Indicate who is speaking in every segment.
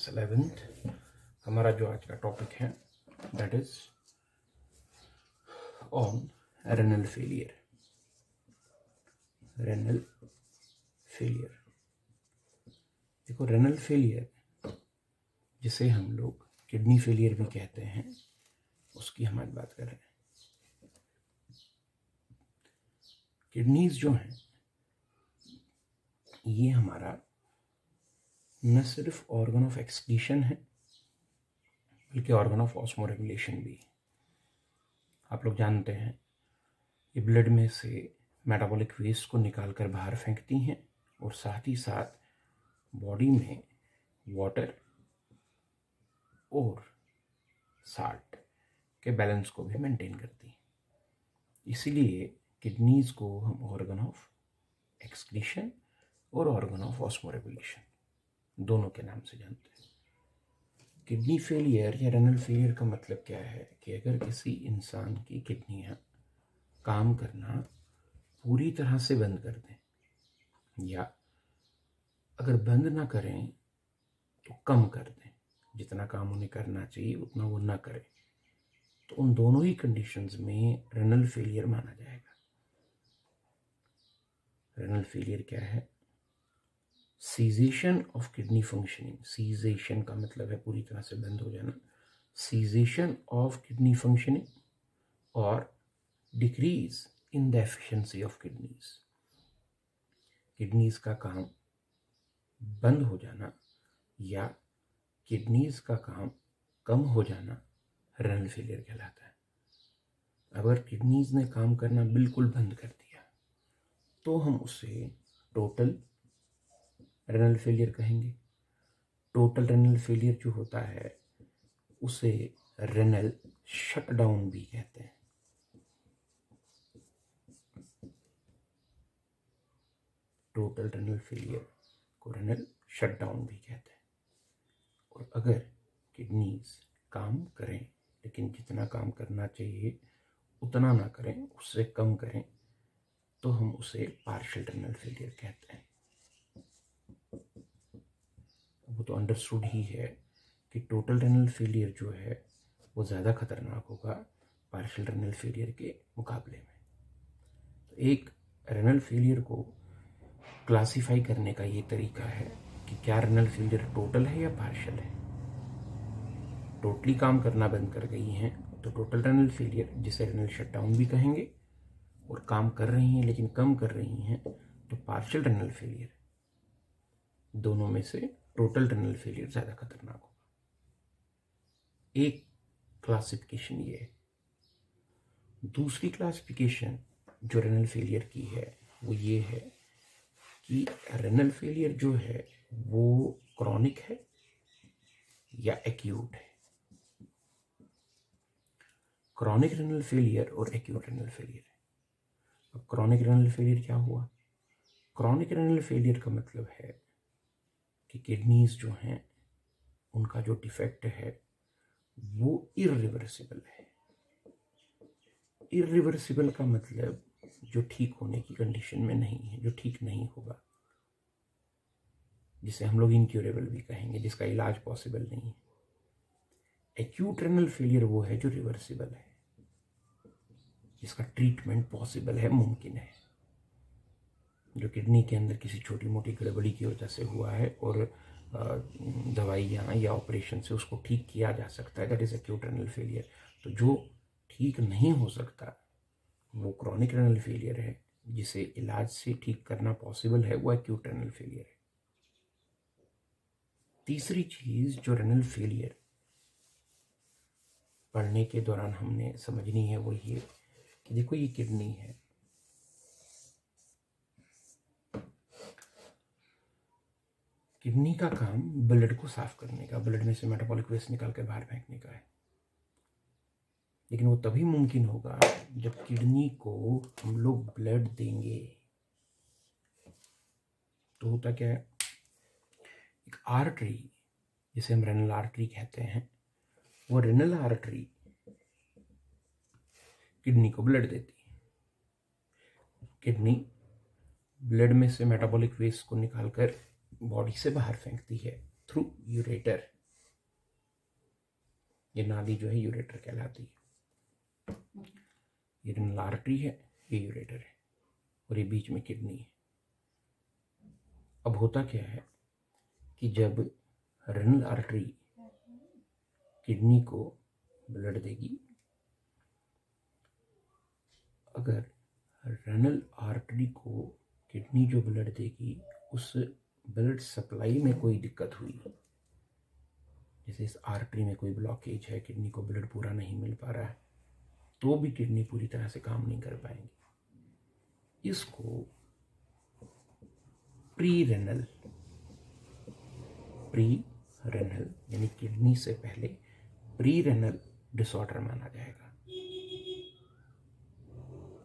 Speaker 1: Class 11th। हमारा जो आज का टॉपिक है that is on renal failure. Renal failure, देखो रेनल फेलियर जिसे हम लोग किडनी फेलियर भी कहते हैं, उसकी हम आज बात कर रहे हैं। किडनीज जो हैं ये हमारा न सिर्फ ऑर्गन ऑफ एक्सक्रीशन है बल्कि ऑर्गन ऑफ ऑस्मोरेगुलेशन भी। आप लोग जानते हैं ये ब्लड में से मेटाबॉलिक वेस्ट को निकालकर बाहर फेंकती हैं और साथ ही साथ बॉडी में वाटर और साल्ट के बैलेंस को भी मेंटेन करती हैं। इसीलिए किडनीज को हम ऑर्गन ऑफ एक्सक्रीशन और ऑर्गन ऑफ ऑस्मोरेगुलेशन दोनों के नाम से जानते हैं। किडनी फेलियर या रेनल फेलियर का मतलब क्या है कि अगर किसी इंसान की किडनियां काम करना पूरी तरह से बंद कर दें या अगर बंद ना करें तो कम कर दें, जितना काम उन्हें करना चाहिए उतना वो ना करें, तो उन दोनों ही कंडीशंस में रेनल फेलियर माना जाएगा। रेनल फेलियर क्या है? Cessation of kidney functioning. Cessation का मतलब है पूरी तरह से बंद हो जाना। सीजेशन ऑफ किडनी फंक्शनिंग और decrease in the efficiency of kidneys. Kidneys का काम बंद हो जाना या किडनीज का काम कम हो जाना रेनल फेलियर कहलाता है। अगर किडनीज ने काम करना बिल्कुल बंद कर दिया तो हम उसे टोटल रेनल फेलियर कहेंगे। टोटल रेनल फेलियर जो होता है उसे रेनल शटडाउन भी कहते हैं। टोटल रेनल फेलियर को रेनल शटडाउन भी कहते हैं। और अगर किडनीज काम करें लेकिन जितना काम करना चाहिए उतना ना करें, उससे कम करें, तो हम उसे पार्शियल रेनल फेलियर कहते हैं। वो तो अंडरस्टूड ही है कि टोटल रेनल फेलियर जो है वो ज़्यादा खतरनाक होगा पार्शियल रेनल फेलियर के मुकाबले में। तो एक रेनल फेलियर को क्लासिफाई करने का ये तरीका है कि क्या रेनल फेलियर टोटल है या पार्शियल है। टोटली काम करना बंद कर गई हैं तो टोटल रेनल फेलियर, जिसे रेनल शटडाउन भी कहेंगे, और काम कर रही हैं लेकिन कम कर रही हैं तो पार्शियल रेनल फेलियर। दोनों में से टोटल रेनल फेलियर ज़्यादा खतरनाक होगा। एक क्लासिफिकेशन ये है। दूसरी क्लासिफिकेशन जो रेनल फेलियर की है वो ये है कि रेनल फेलियर जो है वो क्रॉनिक है या एक्यूट है। क्रॉनिक रेनल फेलियर और एक्यूट रेनल फेलियर है। अब क्रॉनिक रेनल फेलियर क्या हुआ? क्रॉनिक रेनल फेलियर का मतलब है कि किडनीज जो हैं उनका जो डिफेक्ट है वो इरिवर्सिबल है। इरिवर्सिबल का मतलब जो ठीक होने की कंडीशन में नहीं है, जो ठीक नहीं होगा, जिसे हम लोग इनक्यूरेबल भी कहेंगे, जिसका इलाज पॉसिबल नहीं है। एक्यूट रेनल फेलियर वो है जो रिवर्सिबल है, जिसका ट्रीटमेंट पॉसिबल है, मुमकिन है, जो किडनी के अंदर किसी छोटी मोटी गड़बड़ी की वजह से हुआ है और दवाइयाँ या ऑपरेशन से उसको ठीक किया जा सकता है, that is acute renal failure. तो जो ठीक नहीं हो सकता वो क्रॉनिक रेनल फेलियर है, जिसे इलाज से ठीक करना पॉसिबल है, वो एक्यूट रेनल फेलियर है। तीसरी चीज जो रेनल फेलियर पढ़ने के दौरान हमने समझनी है वो ये कि देखो ये किडनी है, किडनी का काम ब्लड को साफ करने का, ब्लड में से मेटाबॉलिक वेस्ट निकाल कर बाहर फेंकने का है। लेकिन वो तभी मुमकिन होगा जब किडनी को हम लोग ब्लड देंगे। तो होता क्या है, एक आर्टरी जिसे हम रेनल आर्टरी कहते हैं, वो रेनल आर्टरी किडनी को ब्लड देती है। किडनी ब्लड में से मेटाबॉलिक वेस्ट को निकालकर बॉडी से बाहर फेंकती है थ्रू यूरेटर ये नाली जो है यूरेटर कहलाती है। ये रेनल आर्टरी है, ये यूरेटर है, और ये बीच में किडनी है। अब होता क्या है कि जब रेनल आर्टरी किडनी को ब्लड देगी, अगर रेनल आर्टरी को किडनी जो ब्लड देगी उस ब्लड सप्लाई में कोई दिक्कत हुई, जैसे इस आर्टरी में कोई ब्लॉकेज है, किडनी को ब्लड पूरा नहीं मिल पा रहा है, तो भी किडनी पूरी तरह से काम नहीं कर पाएंगी। इसको प्री रेनल यानी किडनी से पहले प्री रेनल डिसऑर्डर माना जाएगा।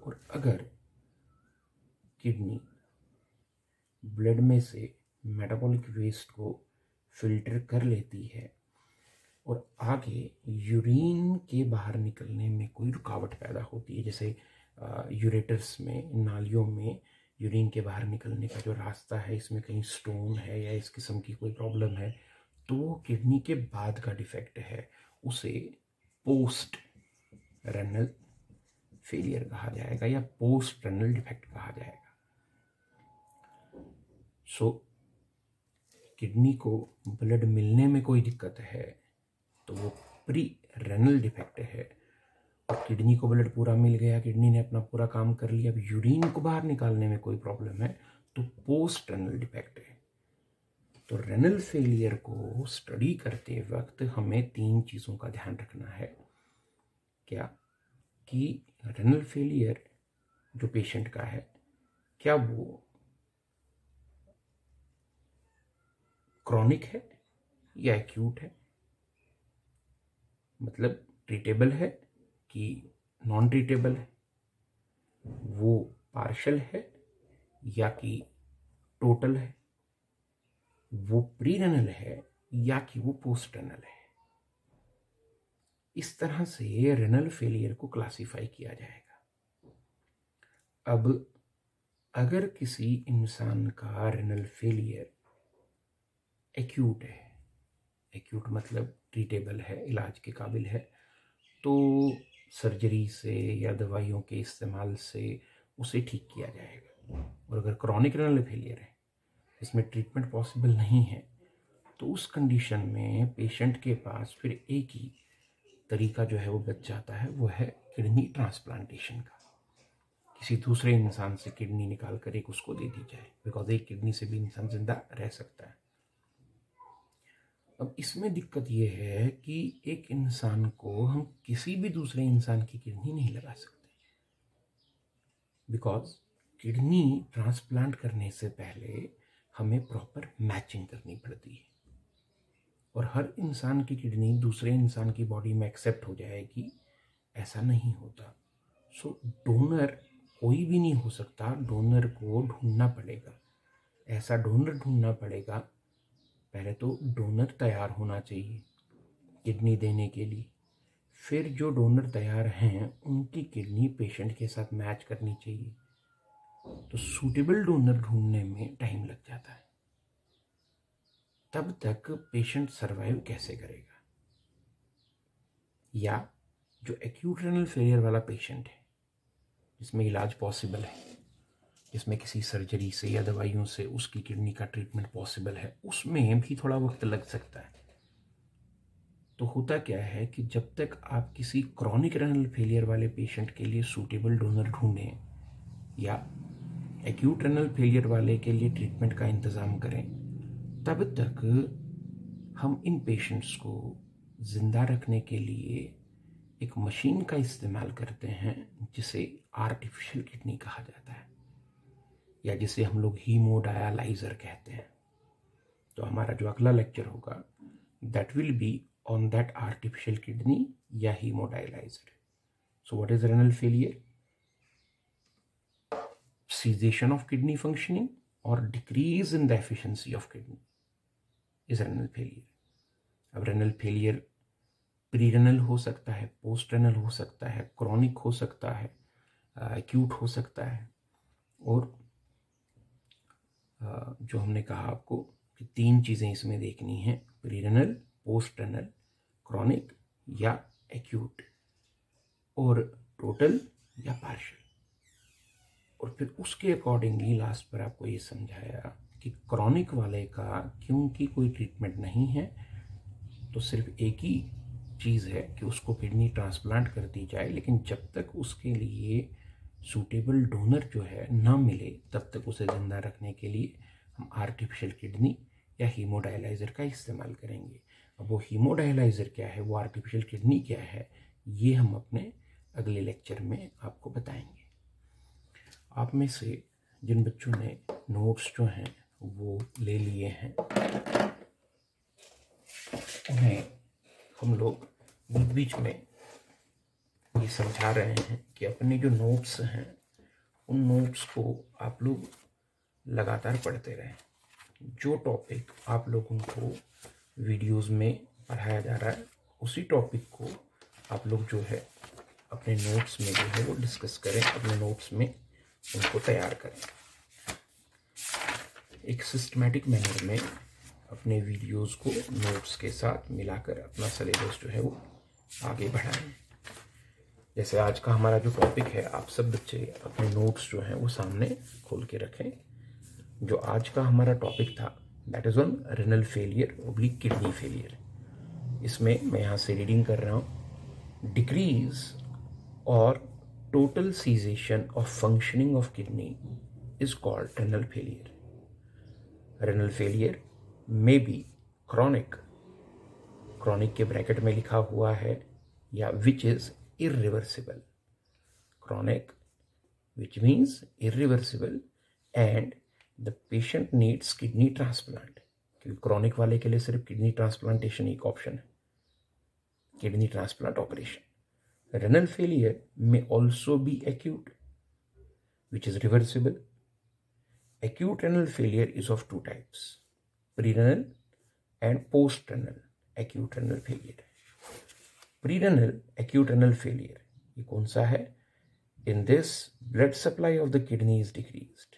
Speaker 1: और अगर किडनी ब्लड में से मेटाबॉलिक वेस्ट को फिल्टर कर लेती है और आगे यूरिन के बाहर निकलने में कोई रुकावट पैदा होती है, जैसे यूरेटर्स में, नालियों में यूरिन के बाहर निकलने का जो रास्ता है, इसमें कहीं स्टोन है या इस किस्म की कोई प्रॉब्लम है, तो वो किडनी के बाद का डिफेक्ट है, उसे पोस्ट रेनल फेलियर कहा जाएगा या पोस्ट रेनल डिफेक्ट कहा जाएगा। सो किडनी को ब्लड मिलने में कोई दिक्कत है तो वो प्री रेनल डिफेक्ट है, और किडनी को ब्लड पूरा मिल गया, किडनी ने अपना पूरा काम कर लिया, अब यूरिन को बाहर निकालने में कोई प्रॉब्लम है तो पोस्ट रेनल डिफेक्ट है। तो रेनल फेलियर को स्टडी करते वक्त हमें 3 चीज़ों का ध्यान रखना है। क्या कि रेनल फेलियर जो पेशेंट का है, क्या वो क्रॉनिक है या एक्यूट है, मतलब ट्रीटेबल है कि नॉन ट्रीटेबल है, वो पार्शल है या कि टोटल है, वो प्री रेनल है या कि वो पोस्ट रेनल है। इस तरह से रेनल फेलियर को क्लासिफाई किया जाएगा। अब अगर किसी इंसान का रेनल फेलियर एक्यूट है, एक्यूट मतलब ट्रीटेबल है, इलाज के काबिल है, तो सर्जरी से या दवाइयों के इस्तेमाल से उसे ठीक किया जाएगा। और अगर क्रॉनिक रेनल फेलियर है, इसमें ट्रीटमेंट पॉसिबल नहीं है, तो उस कंडीशन में पेशेंट के पास फिर एक ही तरीका जो है वो बच जाता है, वो है किडनी ट्रांसप्लांटेशन का। किसी दूसरे इंसान से किडनी निकाल कर एक उसको दे दी जाए, बिकॉज एक किडनी से भी इंसान जिंदा रह सकता है। अब इसमें दिक्कत ये है कि एक इंसान को हम किसी भी दूसरे इंसान की किडनी नहीं लगा सकते, बिकॉज किडनी ट्रांसप्लांट करने से पहले हमें प्रॉपर मैचिंग करनी पड़ती है, और हर इंसान की किडनी दूसरे इंसान की बॉडी में एक्सेप्ट हो जाएगी, ऐसा नहीं होता। सो डोनर कोई भी नहीं हो सकता, डोनर को ढूंढना पड़ेगा। ऐसा डोनर ढूंढना पड़ेगा, पहले तो डोनर तैयार होना चाहिए किडनी देने के लिए, फिर जो डोनर तैयार हैं उनकी किडनी पेशेंट के साथ मैच करनी चाहिए। तो सूटेबल डोनर ढूंढने में टाइम लग जाता है। तब तक पेशेंट सरवाइव कैसे करेगा? या जो एक्यूट रेनल फेलियर वाला पेशेंट है, जिसमें इलाज पॉसिबल है, जिसमें किसी सर्जरी से या दवाइयों से उसकी किडनी का ट्रीटमेंट पॉसिबल है, उसमें भी थोड़ा वक्त लग सकता है। तो होता क्या है कि जब तक आप किसी क्रॉनिक रेनल फेलियर वाले पेशेंट के लिए सूटेबल डोनर ढूंढें या एक्यूट रेनल फेलियर वाले के लिए ट्रीटमेंट का इंतज़ाम करें, तब तक हम इन पेशेंट्स को ज़िंदा रखने के लिए एक मशीन का इस्तेमाल करते हैं जिसे आर्टिफिशियल किडनी कहा जाता है, या जिसे हम लोग हीमोडायलाइजर कहते हैं। तो हमारा जो अगला लेक्चर होगा that will be on that artificial kidney या haemodialyser. So what is renal failure? Cessation of kidney functioning or decrease in the efficiency of kidney is renal failure. अब रेनल फेलियर प्री रेनल हो सकता है, post renal हो सकता है, chronic हो सकता है, एक्यूट हो सकता है, और जो हमने कहा आपको कि 3 चीज़ें इसमें देखनी हैं, pre renal, post renal, chronic या एक्यूट, और टोटल या पार्शियल। और फिर उसके अकॉर्डिंगली लास्ट पर आपको ये समझाया कि क्रॉनिक वाले का क्योंकि कोई ट्रीटमेंट नहीं है तो सिर्फ एक ही चीज़ है कि उसको किडनी ट्रांसप्लांट कर दी जाए, लेकिन जब तक उसके लिए सूटेबल डोनर जो है ना मिले तब तक उसे ज़िंदा रखने के लिए हम आर्टिफिशियल किडनी या हीमोडायलाइज़र का इस्तेमाल करेंगे। अब वो हीमोडायलाइज़र क्या है, वो आर्टिफिशियल किडनी क्या है, ये हम अपने अगले लेक्चर में आपको बताएंगे। आप में से जिन बच्चों ने नोट्स जो हैं वो ले लिए हैं, उन्हें हम लोग बीच बीच में ये समझा रहे हैं कि अपने जो नोट्स हैं उन नोट्स को आप लोग लगातार पढ़ते रहें। जो टॉपिक आप लोगों को वीडियोस में पढ़ाया जा रहा है उसी टॉपिक को आप लोग जो है अपने नोट्स में जो है वो डिस्कस करें, अपने नोट्स में उनको तैयार करें। एक सिस्टमैटिक मैनर में अपने वीडियोस को नोट्स के साथ मिलाकर अपना सिलेबस जो है वो आगे बढ़ाएं। जैसे आज का हमारा जो टॉपिक है, आप सब बच्चे अपने नोट्स जो हैं वो सामने खोल के रखें। जो आज का हमारा टॉपिक था that is on renal failure oblique kidney failure. इसमें मैं यहाँ से रीडिंग कर रहा हूँ। डिक्रीज और total cessation of functioning of kidney is called renal failure. Renal failure may be chronic, chronic के ब्रैकेट में लिखा हुआ है, या which is irreversible, chronic which means irreversible and the patient needs kidney transplant, क्योंकि chronic वाले के लिए सिर्फ किडनी ट्रांसप्लांटेशन एक ऑप्शन है, kidney transplant operation. Renal failure may also be acute which is reversible. Acute renal failure is of two types, pre-renal and post-renal acute renal failure. Prerenal acute renal failure ये कौन सा है? In this blood supply of the kidney is decreased.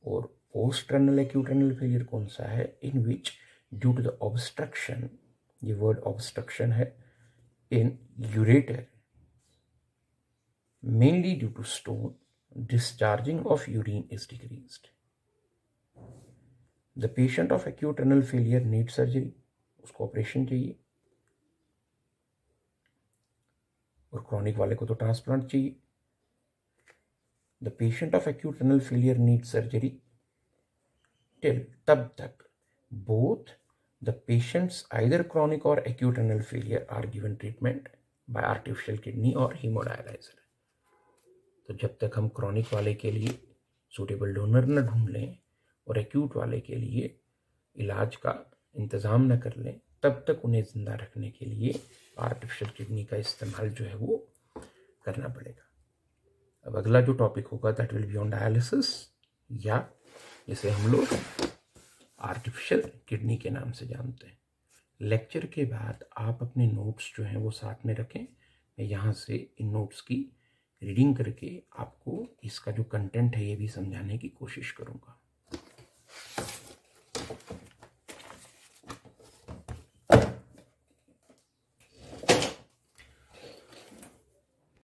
Speaker 1: और post renal acute renal failure कौन सा है? In which due to the obstruction, ये word obstruction है, in ureter mainly due to stone, discharging of urine is decreased. The patient of acute renal failure need surgery, उसको operation चाहिए, और chronic वाले को तो ट्रांसप्लांट चाहिए। The patient of acute renal failure need surgery till, तब तक both the patients either chronic और acute renal failure are given treatment by artificial kidney और हीमोडायलाइजर। तो जब तक हम क्रॉनिक वाले के लिए सूटेबल डोनर न ढूंढ लें और एक्यूट वाले के लिए इलाज का इंतज़ाम न कर लें, तब तक उन्हें ज़िंदा रखने के लिए आर्टिफिशियल किडनी का इस्तेमाल जो है वो करना पड़ेगा। अब अगला जो टॉपिक होगा that will be on dialysis, या जिसे हम लोग आर्टिफिशियल किडनी के नाम से जानते हैं। लेक्चर के बाद आप अपने नोट्स जो हैं वो साथ में रखें। मैं यहाँ से इन नोट्स की रीडिंग करके आपको इसका जो कंटेंट है ये भी समझाने की कोशिश करूँगा।